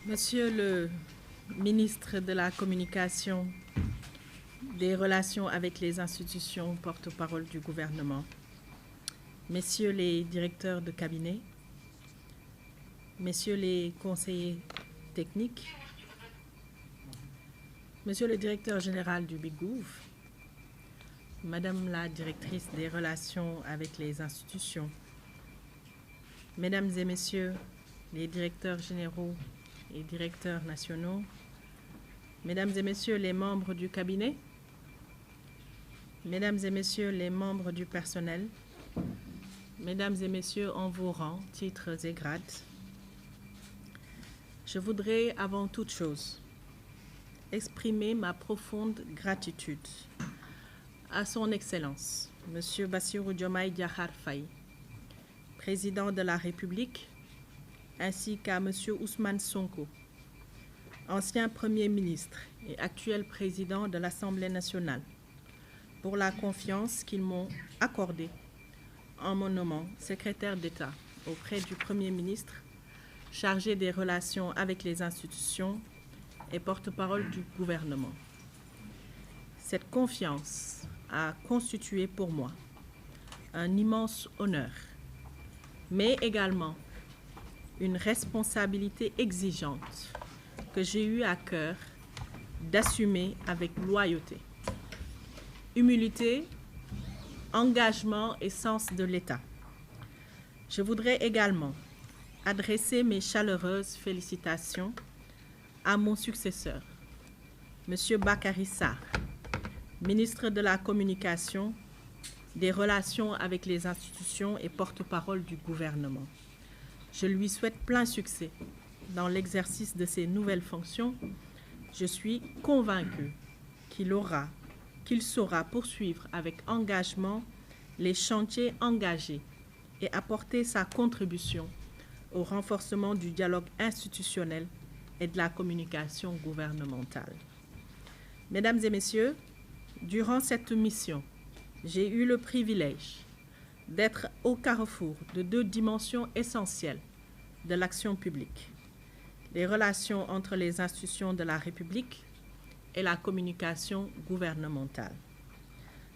Monsieur le ministre de la Communication, des Relations avec les institutions, porte-parole du gouvernement, messieurs les directeurs de cabinet, messieurs les conseillers techniques, monsieur le directeur général du BIGOUV, madame la directrice des relations avec les institutions, mesdames et messieurs les directeurs généraux et directeurs nationaux, mesdames et messieurs les membres du cabinet, mesdames et messieurs les membres du personnel, mesdames et messieurs en vos rangs, titres et grades, je voudrais avant toute chose exprimer ma profonde gratitude à son Excellence, Monsieur Bassirou Diomaye Diakhar Faye, président de la République, ainsi qu'à Monsieur Ousmane Sonko, ancien Premier ministre et actuel président de l'Assemblée nationale, pour la confiance qu'ils m'ont accordée en me nommant secrétaire d'État auprès du Premier ministre, chargé des relations avec les institutions et porte-parole du gouvernement. Cette confiance a constitué pour moi un immense honneur, mais également une responsabilité exigeante que j'ai eu à cœur d'assumer avec loyauté, humilité, engagement et sens de l'État. Je voudrais également adresser mes chaleureuses félicitations à mon successeur, M. Bakary Sarr, ministre de la Communication, des Relations avec les institutions et porte-parole du gouvernement. Je lui souhaite plein succès dans l'exercice de ses nouvelles fonctions. Je suis convaincue qu'il saura poursuivre avec engagement les chantiers engagés et apporter sa contribution au renforcement du dialogue institutionnel et de la communication gouvernementale. Mesdames et messieurs, durant cette mission, j'ai eu le privilège d'être au carrefour de deux dimensions essentielles de l'action publique: les relations entre les institutions de la République et la communication gouvernementale.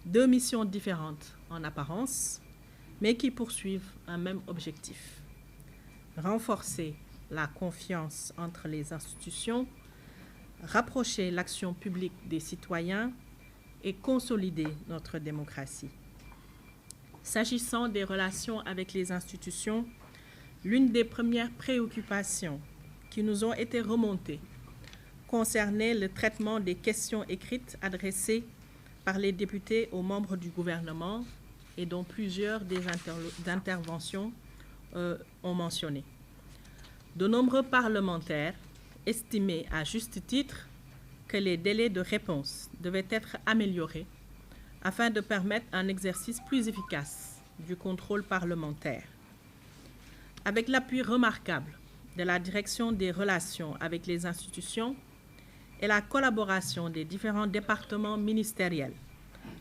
Deux missions différentes en apparence, mais qui poursuivent un même objectif: renforcer la confiance entre les institutions, rapprocher l'action publique des citoyens et consolider notre démocratie. S'agissant des relations avec les institutions, l'une des premières préoccupations qui nous ont été remontées concernait le traitement des questions écrites adressées par les députés aux membres du gouvernement et dont plusieurs des interventions ont mentionné. De nombreux parlementaires estimaient à juste titre que les délais de réponse devaient être améliorés afin de permettre un exercice plus efficace du contrôle parlementaire. Avec l'appui remarquable de la Direction des relations avec les institutions et la collaboration des différents départements ministériels,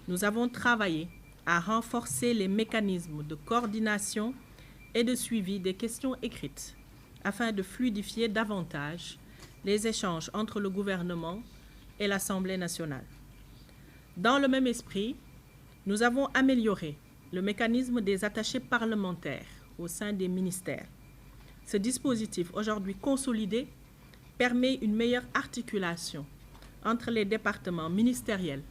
nous avons travaillé à renforcer les mécanismes de coordination et de suivi des questions écrites afin de fluidifier davantage les échanges entre le gouvernement et l'Assemblée nationale. Dans le même esprit, nous avons amélioré le mécanisme des attachés parlementaires au sein des ministères. Ce dispositif, aujourd'hui consolidé, permet une meilleure articulation entre les départements ministériels,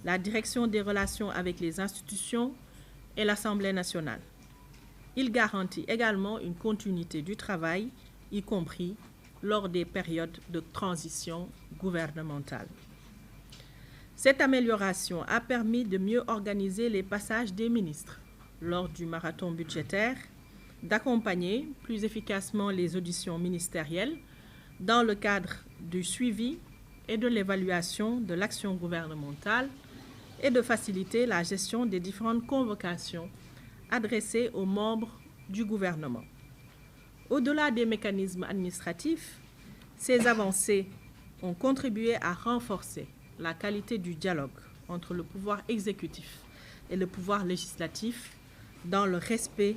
la direction des relations avec les institutions et l'Assemblée nationale. Il garantit également une continuité du travail, y compris lors des périodes de transition gouvernementale. Cette amélioration a permis de mieux organiser les passages des ministres lors du marathon budgétaire, d'accompagner plus efficacement les auditions ministérielles dans le cadre du suivi et de l'évaluation de l'action gouvernementale et de faciliter la gestion des différentes convocations adressées aux membres du gouvernement. Au-delà des mécanismes administratifs, ces avancées ont contribué à renforcer la qualité du dialogue entre le pouvoir exécutif et le pouvoir législatif dans le respect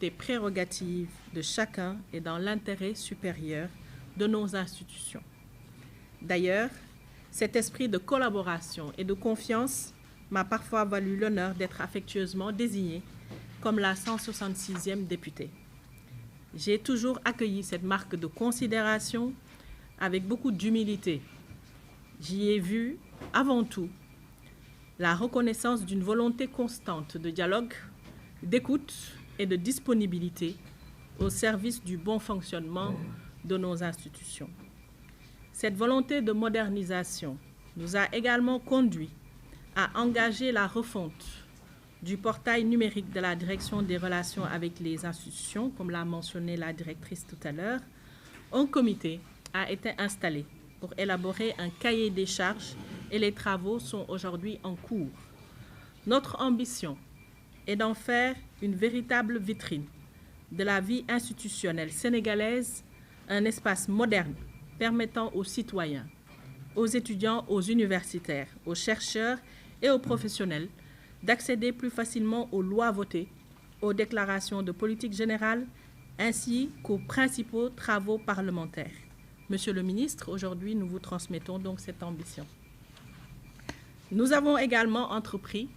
des prérogatives de chacun et dans l'intérêt supérieur de nos institutions. D'ailleurs, cet esprit de collaboration et de confiance m'a parfois valu l'honneur d'être affectueusement désignée comme la 166e députée. J'ai toujours accueilli cette marque de considération avec beaucoup d'humilité. J'y ai vu, avant tout, la reconnaissance d'une volonté constante de dialogue, d'écoute et de disponibilité au service du bon fonctionnement de nos institutions. Cette volonté de modernisation nous a également conduit à engager la refonte du portail numérique de la Direction des relations avec les institutions, comme l'a mentionné la directrice tout à l'heure. Un comité a été installé pour élaborer un cahier des charges et les travaux sont aujourd'hui en cours. Notre ambition est d'en faire une véritable vitrine de la vie institutionnelle sénégalaise, un espace moderne permettant aux citoyens, aux étudiants, aux universitaires, aux chercheurs et aux professionnels d'accéder plus facilement aux lois votées, aux déclarations de politique générale, ainsi qu'aux principaux travaux parlementaires. Monsieur le ministre, aujourd'hui, nous vous transmettons donc cette ambition. Nous avons également entrepris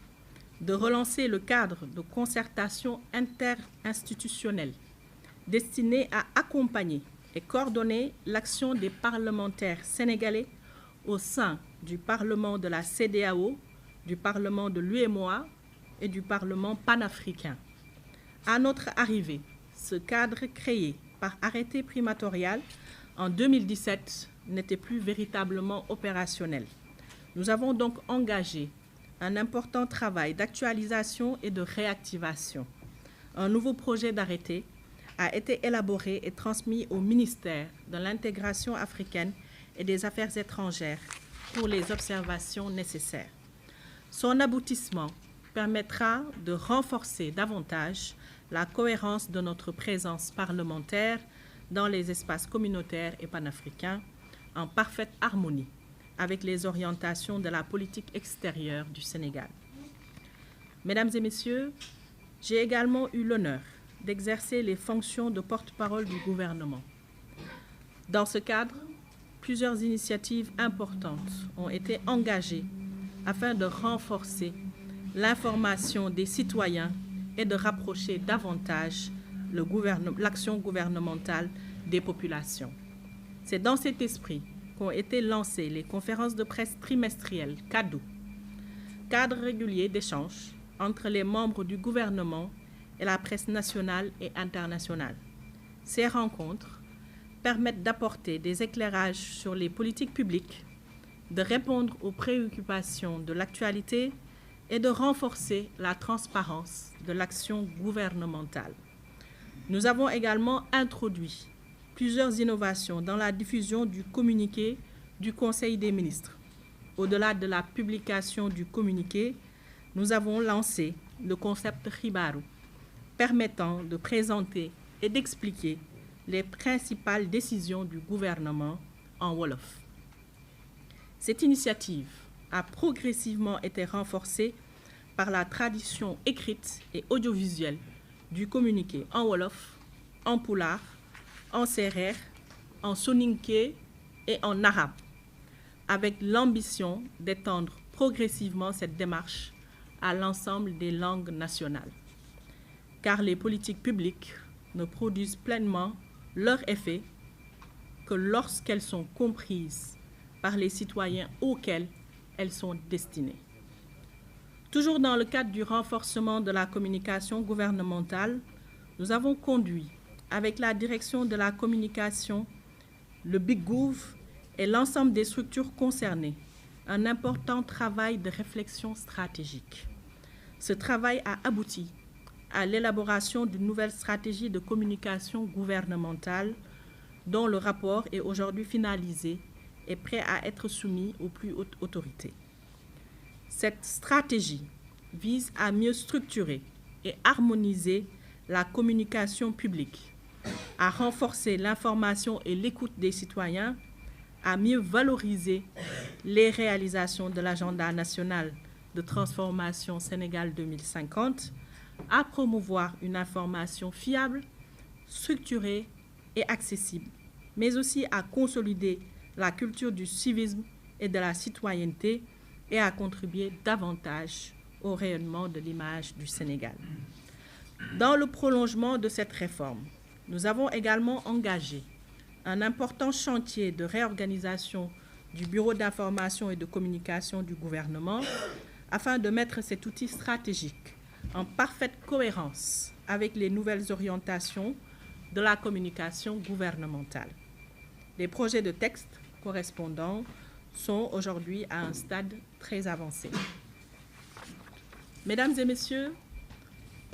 de relancer le cadre de concertation interinstitutionnelle destiné à accompagner et coordonner l'action des parlementaires sénégalais au sein du Parlement de la CEDEAO, du Parlement de l'UEMOA et du Parlement panafricain. À notre arrivée, ce cadre créé par arrêté primatorial en 2017 n'était plus véritablement opérationnel. Nous avons donc engagé un important travail d'actualisation et de réactivation. Un nouveau projet d'arrêté a été élaboré et transmis au ministère de l'intégration africaine et des Affaires étrangères pour les observations nécessaires. Son aboutissement permettra de renforcer davantage la cohérence de notre présence parlementaire dans les espaces communautaires et panafricains, en parfaite harmonie avec les orientations de la politique extérieure du Sénégal. Mesdames et messieurs, j'ai également eu l'honneur d'exercer les fonctions de porte-parole du gouvernement. Dans ce cadre, plusieurs initiatives importantes ont été engagées afin de renforcer l'information des citoyens et de rapprocher davantage l'action gouvernementale des populations. C'est dans cet esprit qu'ont été lancées les conférences de presse trimestrielles CADO, cadre régulier d'échange entre les membres du gouvernement et la presse nationale et internationale. Ces rencontres permettent d'apporter des éclairages sur les politiques publiques, de répondre aux préoccupations de l'actualité et de renforcer la transparence de l'action gouvernementale. Nous avons également introduit plusieurs innovations dans la diffusion du communiqué du Conseil des ministres. Au-delà de la publication du communiqué, nous avons lancé le concept Xibaru, permettant de présenter et d'expliquer les principales décisions du gouvernement en Wolof. Cette initiative a progressivement été renforcée par la tradition écrite et audiovisuelle du communiqué en Wolof, en Pulaar, en Serer, en Soninké et en arabe, avec l'ambition d'étendre progressivement cette démarche à l'ensemble des langues nationales. Car les politiques publiques ne produisent pleinement leur effet que lorsqu'elles sont comprises par les citoyens auxquels elles sont destinées. Toujours dans le cadre du renforcement de la communication gouvernementale, nous avons conduit avec la direction de la communication, le Big Gouv et l'ensemble des structures concernées, un important travail de réflexion stratégique. Ce travail a abouti à l'élaboration d'une nouvelle stratégie de communication gouvernementale dont le rapport est aujourd'hui finalisé et prêt à être soumis aux plus hautes autorités. Cette stratégie vise à mieux structurer et harmoniser la communication publique, à renforcer l'information et l'écoute des citoyens, à mieux valoriser les réalisations de l'agenda national de transformation Sénégal 2050, à promouvoir une information fiable, structurée et accessible, mais aussi à consolider la culture du civisme et de la citoyenneté et à contribuer davantage au rayonnement de l'image du Sénégal. Dans le prolongement de cette réforme, nous avons également engagé un important chantier de réorganisation du Bureau d'information et de communication du gouvernement afin de mettre cet outil stratégique en parfaite cohérence avec les nouvelles orientations de la communication gouvernementale. Les projets de texte correspondants sont aujourd'hui à un stade très avancé. Mesdames et messieurs,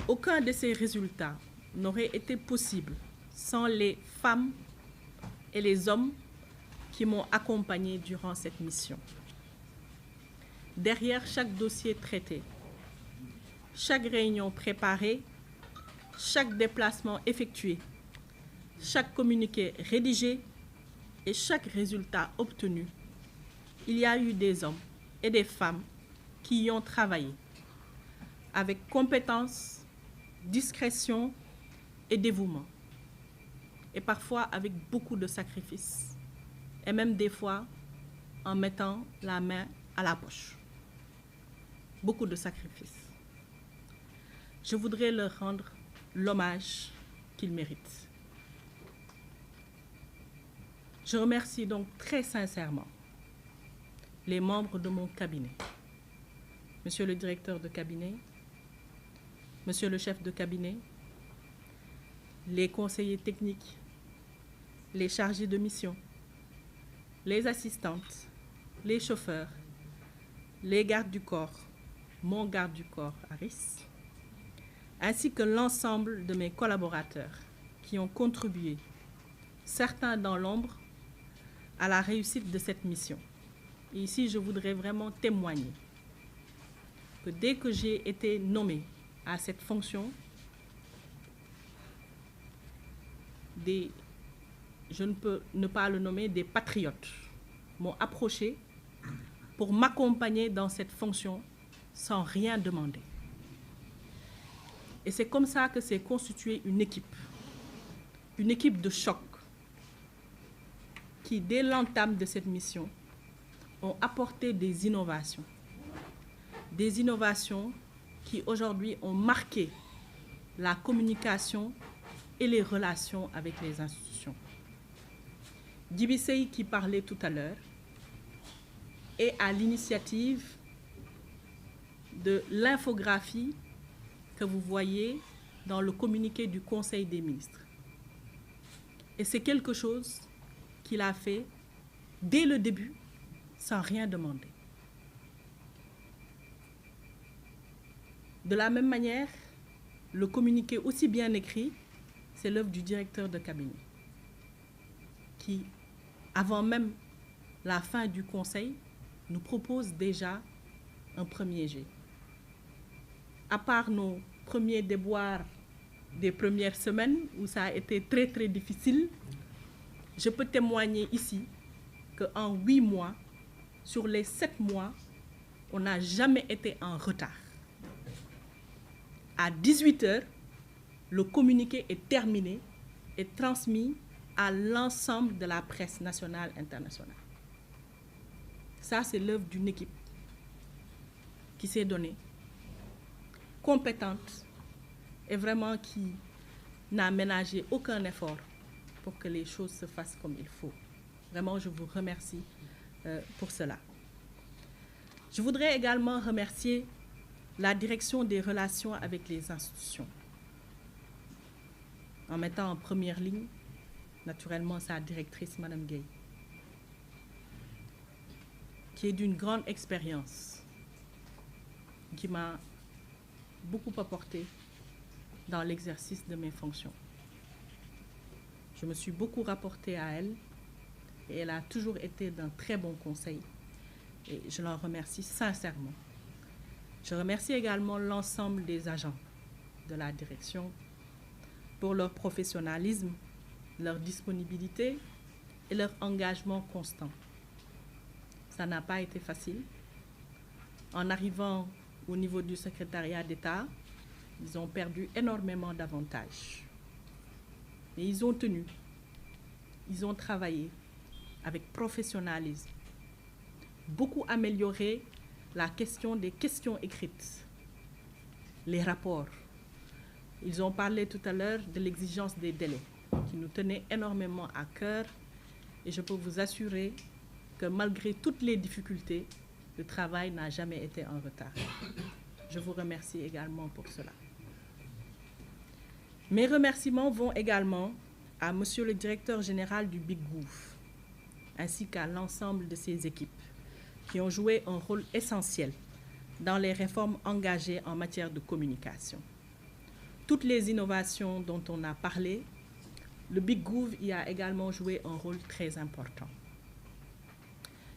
aucun de ces résultats n'aurait été possible sans les femmes et les hommes qui m'ont accompagné durant cette mission. Derrière chaque dossier traité, chaque réunion préparée, chaque déplacement effectué, chaque communiqué rédigé et chaque résultat obtenu, il y a eu des hommes et des femmes qui y ont travaillé avec compétence, discrétion et dévouement, et parfois avec beaucoup de sacrifices, et même des fois en mettant la main à la poche. Beaucoup de sacrifices. Je voudrais leur rendre l'hommage qu'ils méritent. Je remercie donc très sincèrement les membres de mon cabinet, Monsieur le directeur de cabinet, Monsieur le chef de cabinet, les conseillers techniques, les chargés de mission, les assistantes, les chauffeurs, les gardes du corps, mon garde du corps Aris, ainsi que l'ensemble de mes collaborateurs qui ont contribué, certains dans l'ombre, à la réussite de cette mission. Et ici, je voudrais vraiment témoigner que dès que j'ai été nommé à cette fonction, je ne peux ne pas le nommer, des patriotes m'ont approché pour m'accompagner dans cette fonction sans rien demander. Et c'est comme ça que s'est constituée une équipe de choc qui, dès l'entame de cette mission, ont apporté des innovations qui aujourd'hui ont marqué la communication et les relations avec les institutions. Djibi Seye, qui parlait tout à l'heure, est à l'initiative de l'infographie que vous voyez dans le communiqué du Conseil des ministres. Et c'est quelque chose qu'il a fait dès le début, sans rien demander. De la même manière, le communiqué aussi bien écrit, c'est l'œuvre du directeur de cabinet, qui, avant même la fin du conseil, nous propose déjà un premier jet. À part nos premiers déboires des premières semaines, où ça a été très très difficile, je peux témoigner ici qu'en 8 mois, sur les 7 mois, on n'a jamais été en retard. À 18h, le communiqué est terminé et transmis à l'ensemble de la presse nationale et internationale. Ça, c'est l'œuvre d'une équipe qui s'est donnée, compétente et vraiment qui n'a ménagé aucun effort pour que les choses se fassent comme il faut. Vraiment, je vous remercie pour cela. Je voudrais également remercier la direction des relations avec les institutions, en mettant en première ligne, naturellement, sa directrice, Madame Gueye, qui est d'une grande expérience, qui m'a beaucoup apporté dans l'exercice de mes fonctions. Je me suis beaucoup rapportée à elle et elle a toujours été d'un très bon conseil et je l'en remercie sincèrement. Je remercie également l'ensemble des agents de la direction pour leur professionnalisme, leur disponibilité et leur engagement constant. Ça n'a pas été facile. En arrivant au niveau du secrétariat d'État, ils ont perdu énormément d'avantages. Mais ils ont tenu. ils ont travaillé avec professionnalisme, beaucoup amélioré la question des questions écrites, les rapports. Ils ont parlé tout à l'heure de l'exigence des délais, qui nous tenait énormément à cœur, et je peux vous assurer que malgré toutes les difficultés, le travail n'a jamais été en retard. Je vous remercie également pour cela. Mes remerciements vont également à Monsieur le directeur général du Big Gouv, ainsi qu'à l'ensemble de ses équipes, qui ont joué un rôle essentiel dans les réformes engagées en matière de communication. Toutes les innovations dont on a parlé, le Big Gouv y a également joué un rôle très important.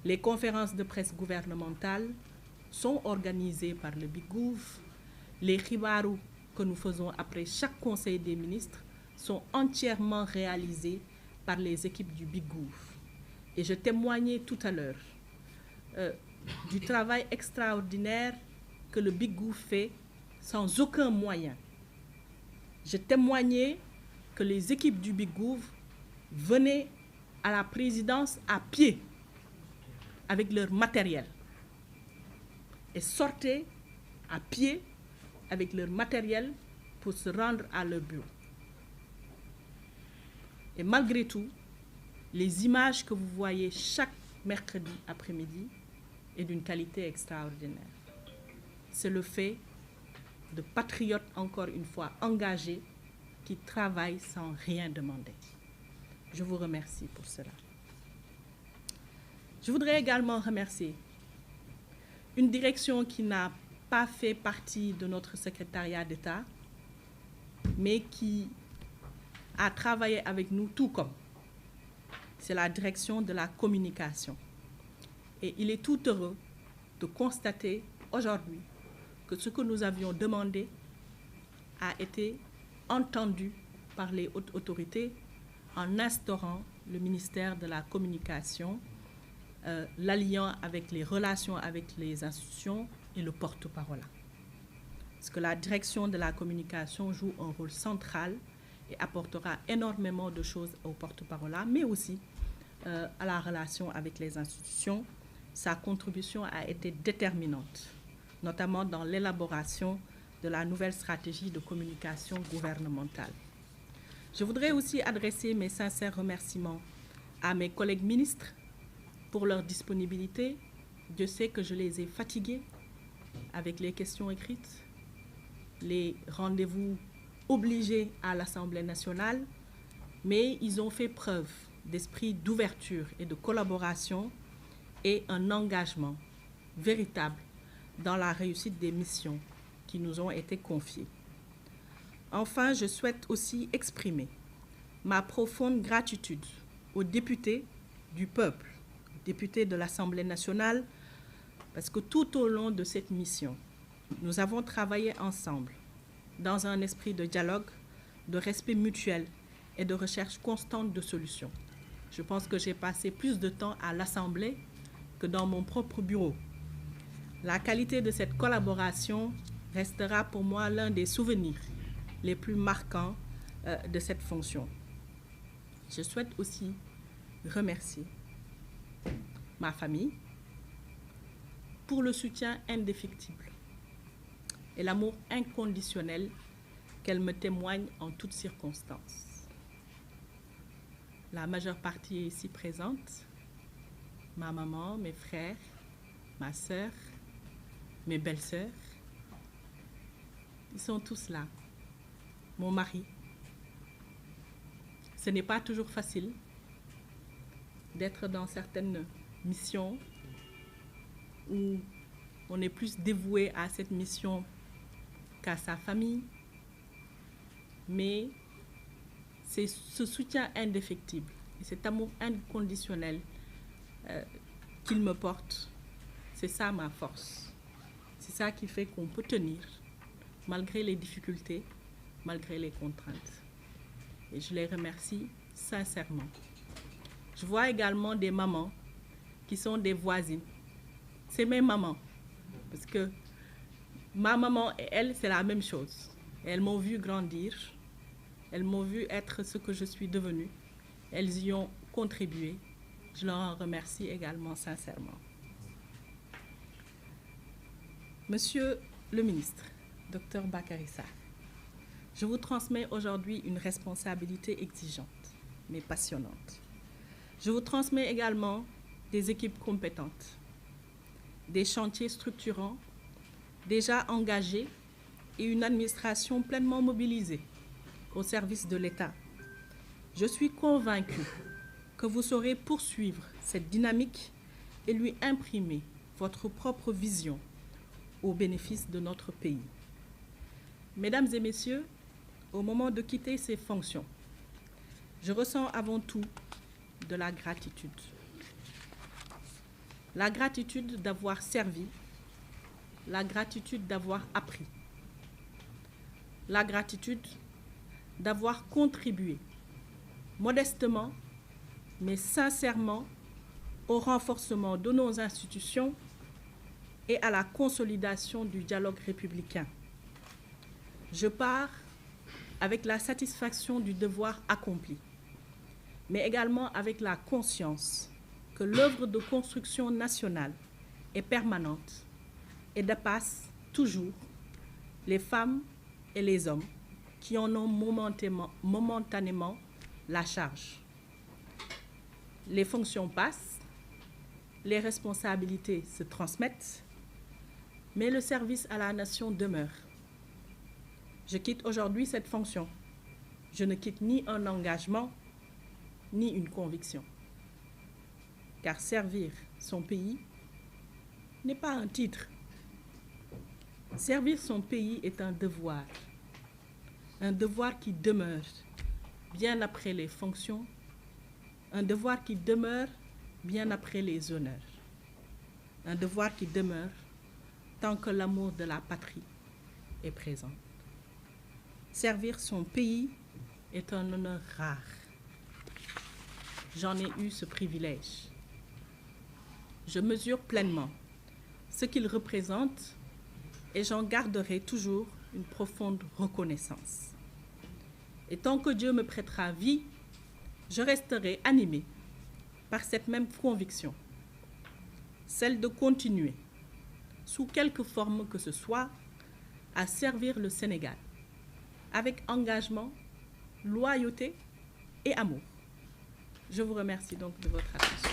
Les conférences de presse gouvernementales sont organisées par le Big Gouv. Les xibaru que nous faisons après chaque conseil des ministres sont entièrement réalisés par les équipes du Big Gouv. Et je témoignais tout à l'heure du travail extraordinaire que le Big Gouv fait sans aucun moyen. Je témoignais que les équipes du Big Gouv venaient à la présidence à pied avec leur matériel et sortaient à pied avec leur matériel pour se rendre à leur bureau. Et malgré tout, les images que vous voyez chaque mercredi après-midi est d'une qualité extraordinaire. C'est le fait de patriotes, encore une fois, engagés, qui travaillent sans rien demander. Je vous remercie pour cela. Je voudrais également remercier une direction qui n'a pas fait partie de notre secrétariat d'État, mais qui a travaillé avec nous tout comme. C'est la direction de la communication. Et il est tout heureux de constater aujourd'hui que ce que nous avions demandé a été entendu par les hautes autorités en instaurant le ministère de la Communication, l'alliant avec les relations avec les institutions et le porte-parole. Parce que la direction de la communication joue un rôle central et apportera énormément de choses au porte-parole, mais aussi à la relation avec les institutions. Sa contribution a été déterminante, notamment dans l'élaboration de la nouvelle stratégie de communication gouvernementale. Je voudrais aussi adresser mes sincères remerciements à mes collègues ministres pour leur disponibilité. Je sais que je les ai fatigués avec les questions écrites, les rendez-vous obligés à l'Assemblée nationale, mais ils ont fait preuve d'esprit d'ouverture et de collaboration et un engagement véritable dans la réussite des missions qui nous ont été confiées. Enfin, je souhaite aussi exprimer ma profonde gratitude aux députés du peuple, députés de l'Assemblée nationale, parce que tout au long de cette mission, nous avons travaillé ensemble dans un esprit de dialogue, de respect mutuel et de recherche constante de solutions. Je pense que j'ai passé plus de temps à l'Assemblée que dans mon propre bureau. La qualité de cette collaboration restera pour moi l'un des souvenirs les plus marquants de cette fonction. Je souhaite aussi remercier ma famille pour le soutien indéfectible et l'amour inconditionnel qu'elle me témoigne en toutes circonstances. La majeure partie est ici présente, ma maman, mes frères, ma sœur, mes belles-sœurs, ils sont tous là. Mon mari. Ce n'est pas toujours facile d'être dans certaines missions où on est plus dévoué à cette mission qu'à sa famille, mais c'est ce soutien indéfectible et cet amour inconditionnel qu'il me porte, c'est ça ma force. C'est ça qui fait qu'on peut tenir malgré les difficultés, malgré les contraintes. Et je les remercie sincèrement. Je vois également des mamans qui sont des voisines. C'est mes mamans, parce que ma maman et elle, c'est la même chose. Elles m'ont vu grandir, elles m'ont vu être ce que je suis devenue. Elles y ont contribué. Je leur en remercie également sincèrement. Monsieur le ministre, Dr Bakary Sarr, je vous transmets aujourd'hui une responsabilité exigeante, mais passionnante. Je vous transmets également des équipes compétentes, des chantiers structurants déjà engagés et une administration pleinement mobilisée au service de l'État. Je suis convaincue que vous saurez poursuivre cette dynamique et lui imprimer votre propre vision au bénéfice de notre pays. Mesdames et messieurs, au moment de quitter ces fonctions, je ressens avant tout de la gratitude. La gratitude d'avoir servi, la gratitude d'avoir appris, la gratitude d'avoir contribué modestement mais sincèrement au renforcement de nos institutions et à la consolidation du dialogue républicain. Je pars avec la satisfaction du devoir accompli, mais également avec la conscience que l'œuvre de construction nationale est permanente et dépasse toujours les femmes et les hommes qui en ont momentanément la charge. Les fonctions passent, les responsabilités se transmettent, mais le service à la nation demeure. Je quitte aujourd'hui cette fonction. Je ne quitte ni un engagement, ni une conviction. Car servir son pays n'est pas un titre. Servir son pays est un devoir qui demeure bien après les fonctions, un devoir qui demeure bien après les honneurs, un devoir qui demeure tant que l'amour de la patrie est présent. Servir son pays est un honneur rare. J'en ai eu ce privilège. Je mesure pleinement ce qu'il représente et j'en garderai toujours une profonde reconnaissance. Et tant que Dieu me prêtera vie, je resterai animée par cette même conviction, celle de continuer, sous quelque forme que ce soit, à servir le Sénégal, avec engagement, loyauté et amour. Je vous remercie donc de votre attention.